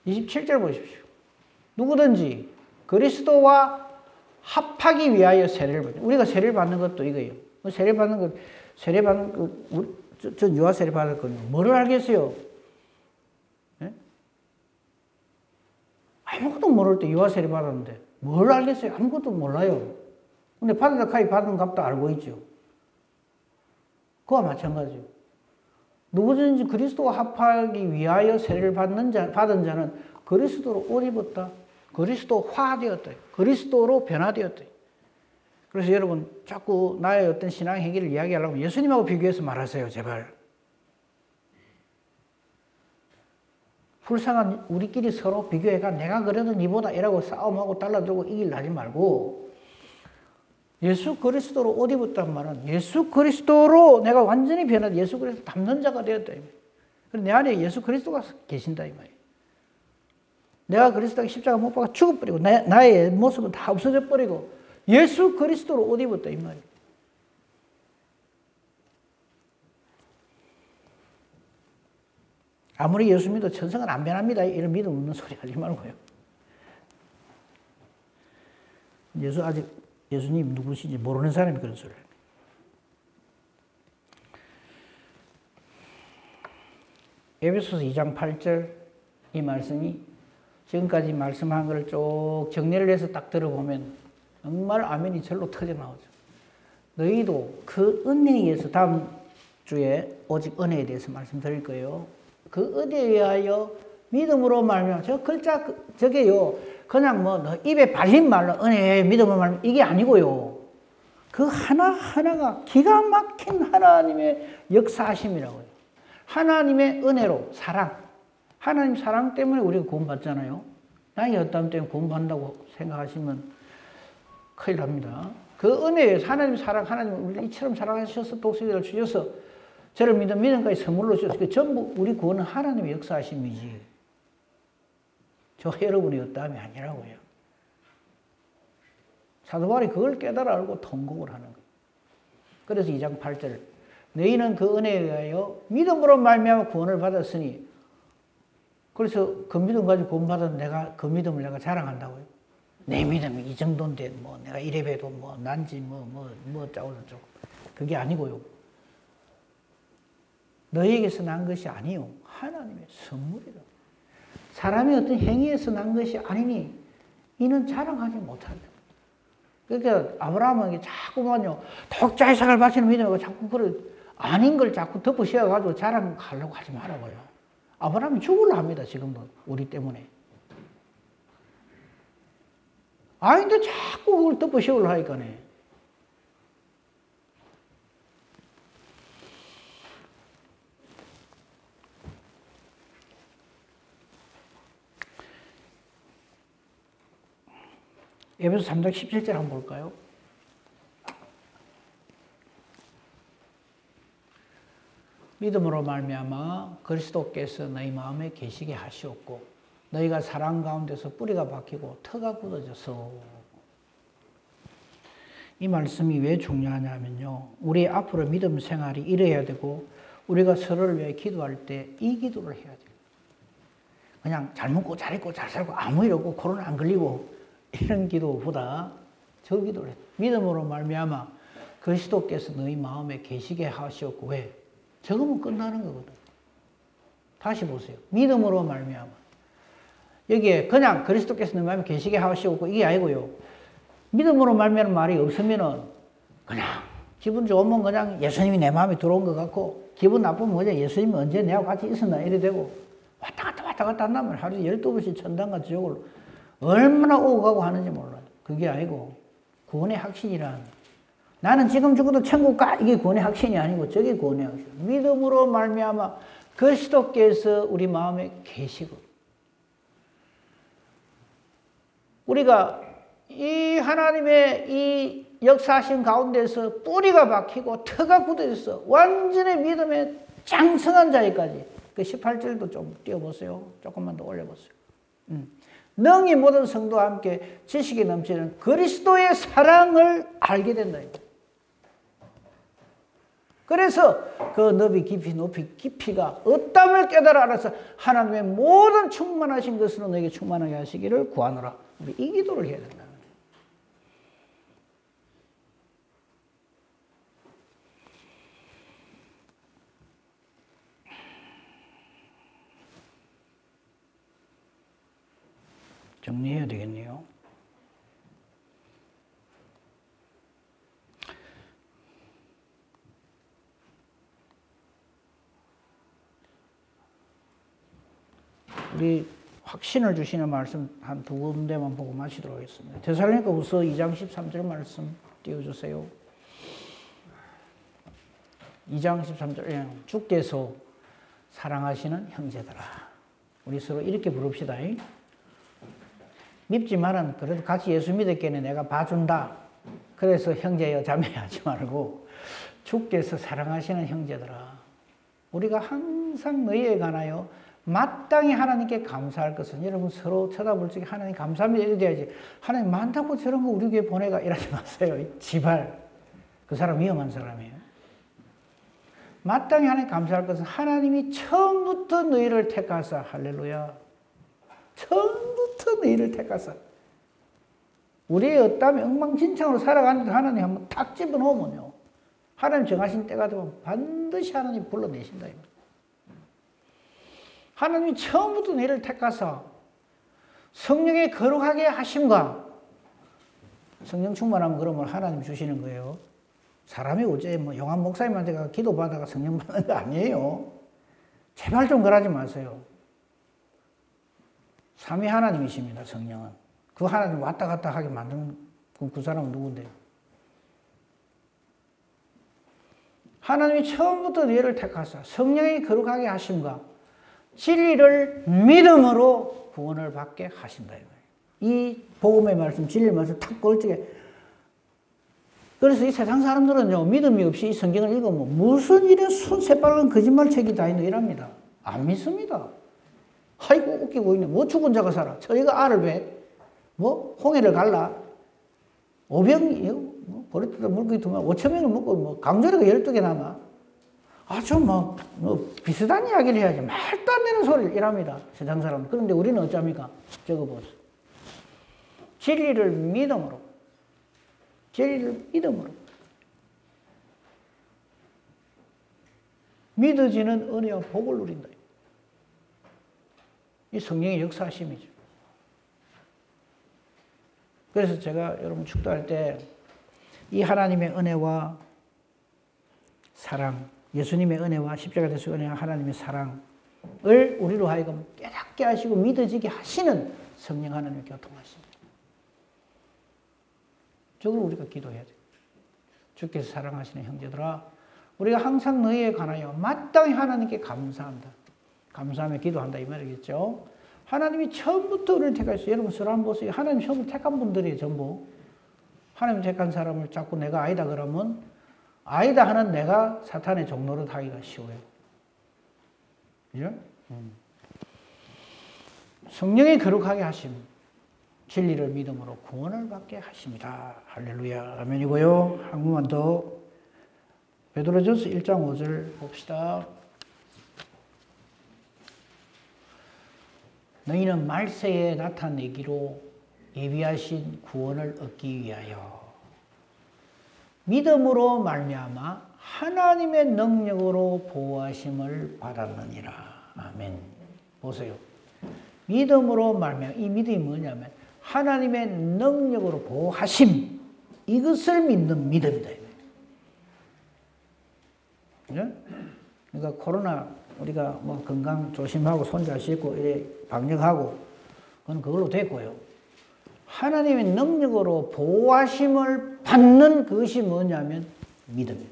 27절 보십시오. 누구든지 그리스도와 합하기 위하여 세례를 받는. 우리가 세례를 받는 것도 이거예요. 세례 받는 전 유아 세례 받았거든요. 뭐를 알겠어요? 네? 아무것도 모를 때 유아 세례 받았는데 뭘 알겠어요? 아무것도 몰라요. 근데 받은 카이 받은 값도 알고 있죠. 그와 마찬가지요. 누구든지 그리스도와 합하기 위하여 세례를 받은 자는 그리스도로 옷 입었다. 그리스도화되었다. 그리스도로 변화되었다. 그래서 여러분 자꾸 나의 어떤 신앙 행위를 이야기하려면 예수님하고 비교해서 말하세요. 제발. 불쌍한 우리끼리 서로 비교해가 내가 그래도 니보다 이라고 싸움하고 달라들고 이길 하지 말고 예수 그리스도로 옷 입었단 말은 예수 그리스도로 내가 완전히 변한 예수 그리스도 담는 자가 되었다. 그래서 내 안에 예수 그리스도가 계신다 이 말이에요. 내가 그리스도가 십자가 못 박아 죽어버리고 나의 모습은 다 없어져 버리고 예수 그리스도로 옷 입었다 이 말이에요. 아무리 예수 믿어 천성은 안 변합니다. 이런 믿음 없는 소리 하지 말고요. 아직 예수님 누구신지 모르는 사람이 그런 소리를 합니다. 에베소서 2장 8절 이 말씀이 지금까지 말씀한 걸 쭉 정리를 해서 딱 들어보면 정말 아멘이 절로 터져 나오죠. 너희도 그 은혜에 의해서 다음 주에 오직 은혜에 대해서 말씀드릴 거예요. 그 은혜에 의하여 믿음으로 말하면 저 글자 저게요 그냥 뭐 너 입에 발린 말로 은혜에 믿음으로 말하면 이게 아니고요. 그 하나하나가 기가 막힌 하나님의 역사하심이라고요. 하나님의 은혜로 사랑. 하나님 사랑 때문에 우리가 구원받잖아요. 나의 어떤 때문에 구원받는다고 생각하시면 큰일 납니다. 그 은혜에 하나님 사랑, 하나님 우리를 이처럼 사랑하셔서 독생자를 주셔서 저를 믿음까지 선물로 주셔서 전부 우리 구원은 하나님의 역사하심이지 저 여러분의 어떠함이 아니라고요. 사도 바울이 그걸 깨달아 알고 통곡을 하는 거예요. 그래서 2장 8절 너희는 그 은혜에 의하여 믿음으로 말미암아 구원을 받았으니 그래서 그 믿음 가지고 구원받은 내가 그 믿음을 내가 자랑한다고요. 내 믿음이 이 정도인데 뭐 내가 이래봬도 뭐 난지 뭐 어쩌고 저쩌고 그게 아니고요. 너희에게서 난 것이 아니요 하나님의 선물이다. 사람이 어떤 행위에서 난 것이 아니니 이는 자랑하지 못한다. 그러니까 아브라함에게 자꾸만요 독자 이삭을 바치는 믿음이고 자꾸 아닌 걸 자꾸 덮어 씌워가지고 자랑하려고 하지 말아봐요. 아브라함이 죽으려 합니다. 지금도 우리 때문에. 아닌데 자꾸 그걸 덮어 씌우려 하니까네. 에베소 3장 17절 한번 볼까요? 믿음으로 말미암아 그리스도께서 너희 마음에 계시게 하시었고 너희가 사랑 가운데서 뿌리가 박히고 터가 굳어져서. 이 말씀이 왜 중요하냐면요, 우리 앞으로 믿음 생활이 이래야 되고 우리가 서로를 위해 기도할 때 이 기도를 해야 돼요. 그냥 잘 먹고 잘 입고 잘 살고 아무 일 없고 코로나 안 걸리고 이런 기도보다 저 기도를 해요. 믿음으로 말미암아 그리스도께서 너희 마음에 계시게 하시었고. 왜? 적으면 끝나는 거거든. 다시 보세요. 믿음으로 말미암아. 여기에 그냥 그리스도께서 너희 마음에 계시게 하시었고 이게 아니고요. 믿음으로 말미암는 말이 없으면은 그냥 기분 좋으면 그냥 예수님이 내 마음에 들어온 것 같고 기분 나쁘면 그냥 예수님이 언제 내하고 같이 있었나 이래 되고 왔다 갔다 한다면 하루에 12번씩 천당과 지옥을 얼마나 오고 가고 하는지 몰라요. 그게 아니고 구원의 확신이란, 나는 지금 죽어도 천국 가, 이게 구원의 확신이 아니고 저게 구원의 확신. 믿음으로 말미암아 그리스도께서 우리 마음에 계시고, 우리가 이 하나님의 이 역사하신 가운데서 뿌리가 박히고 터가 굳어져서 완전히 믿음의 장성한 자에까지, 그 18절도 좀 띄워보세요. 조금만 더 올려보세요. 능히 모든 성도와 함께 지식이 넘치는 그리스도의 사랑을 알게 된다. 그래서 그 너비 깊이 높이 깊이가 어땀을 깨달아 알아서 하나님의 모든 충만하신 것으로 너에게 충만하게 하시기를 구하노라. 우리 이 기도를 해야 된다. 정리해야 되겠네요. 우리 확신을 주시는 말씀 한 두 군데만 보고 마치도록 하겠습니다. 데살로니가후서 2장 13절 말씀 띄워주세요. 2장 13절. 주께서 사랑하시는 형제들아. 우리 서로 이렇게 부릅시다. 밉지만은 그래도 같이 예수 믿었겠네 내가 봐준다. 그래서 형제여 자매하지 말고 주께서 사랑하시는 형제들아. 우리가 항상 너희에 관하여 마땅히 하나님께 감사할 것은, 여러분 서로 쳐다볼 적에 하나님 감사합니다 이래야지, 하나님 많다고 저런 거 우리 교회 보내가 이러지 마세요. 지발. 그 사람 위험한 사람이에요. 마땅히 하나님 감사할 것은 하나님이 처음부터 너희를 택하사, 할렐루야, 처음부터 너희를 택하사, 우리의 어떠함에 엉망진창으로 살아가는데 하나님 한번 탁 집어넣으면요, 하나님 정하신 때가 되면 반드시 하나님 불러내신다. 하나님이 처음부터 너희를 택하사 성령의 거룩하게 하심과, 성령 충만하면 그러면 하나님 주시는 거예요. 사람이 어째 뭐 영암 목사님한테 가 기도받아가 성령 받는 거 아니에요. 제발 좀 그러지 마세요. 삼위 하나님이십니다. 성령은. 그 하나님 왔다 갔다 하게 만드는 그 사람은 누군데요? 하나님이 처음부터 너희를 택하사 성령이 거룩하게 하심과 진리를 믿음으로 구원을 받게 하신다. 이 복음의 말씀, 진리의 말씀 탁 걸치게. 그래서 이 세상 사람들은요, 믿음이 없이 이 성경을 읽으면 무슨 이런 새빨간 거짓말책이 다 있는 이랍니다. 안 믿습니다. 아이고 웃기고 있네. 뭐 죽은 자가 살아. 저희가 알을 배. 뭐 홍해를 갈라. 오병이 뭐 버릇다 물고기 5,000명을 먹고 뭐 강조리가 12개 남아. 아주 뭐 비슷한 이야기를 해야지. 말도 안 되는 소리를 이랍니다. 세상 사람은. 그런데 우리는 어쩝니까? 적어보세요. 진리를 믿음으로. 진리를 믿음으로. 믿어지는 은혜와 복을 누린다. 이 성령의 역사심이죠. 그래서 제가 여러분 축도할 때 이 하나님의 은혜와 사랑, 예수님의 은혜와 십자가 대속의 은혜와 하나님의 사랑을 우리로 하여금 깨닫게 하시고 믿어지게 하시는 성령 하나님의 교통하십니다. 저걸 우리가 기도해야 돼요. 주께서 사랑하시는 형제들아, 우리가 항상 너희에 관하여 마땅히 하나님께 감사한다. 감사하며 기도한다 이 말이겠죠. 하나님이 처음부터 우리를 택하셨어요. 여러분 서로 한번 보세요. 하나님 처음부터 택한 분들이에요. 전부. 하나님 택한 사람을 자꾸 내가 아니다 그러면 아니다 하는 내가 사탄의 종노릇 하기가 쉬워요. 그죠? 성령의 거룩하게 하심, 진리를 믿음으로 구원을 받게 하십니다. 할렐루야. 아멘이고요. 한 번만 더 베드로전서 1장 5절 봅시다. 너희는 말세에 나타내기로 예비하신 구원을 얻기 위하여 믿음으로 말미암아 하나님의 능력으로 보호하심을 받았느니라. 아멘. 보세요. 믿음으로 말미암아, 이 믿음이 뭐냐면 하나님의 능력으로 보호하심, 이것을 믿는 믿음이다. 그죠? 그러니까 코로나 우리가 뭐 건강 조심하고 손 잘 씻고 이래 방역하고 그건 그걸로 됐고요. 하나님의 능력으로 보호하심을 받는 그것이 뭐냐면 믿음이에요.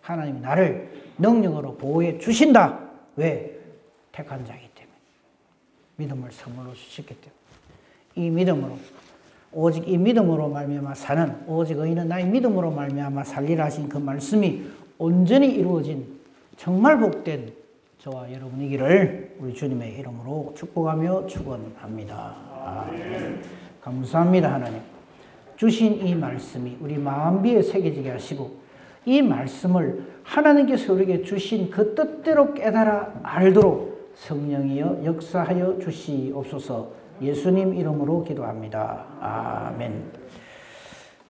하나님이 나를 능력으로 보호해 주신다. 왜? 택한 자이기 때문에. 믿음을 선물로 주셨기 때문에. 이 믿음으로, 오직 이 믿음으로 말미암아 사는, 오직 너희는 나의 믿음으로 말미암아 살리라 하신 그 말씀이 온전히 이루어진 정말 복된 저와 여러분이기를 우리 주님의 이름으로 축복하며 축원합니다. 아멘. 감사합니다. 하나님. 주신 이 말씀이 우리 마음비에 새겨지게 하시고 이 말씀을 하나님께서 우리에게 주신 그 뜻대로 깨달아 알도록 성령이여 역사하여 주시옵소서. 예수님 이름으로 기도합니다. 아멘.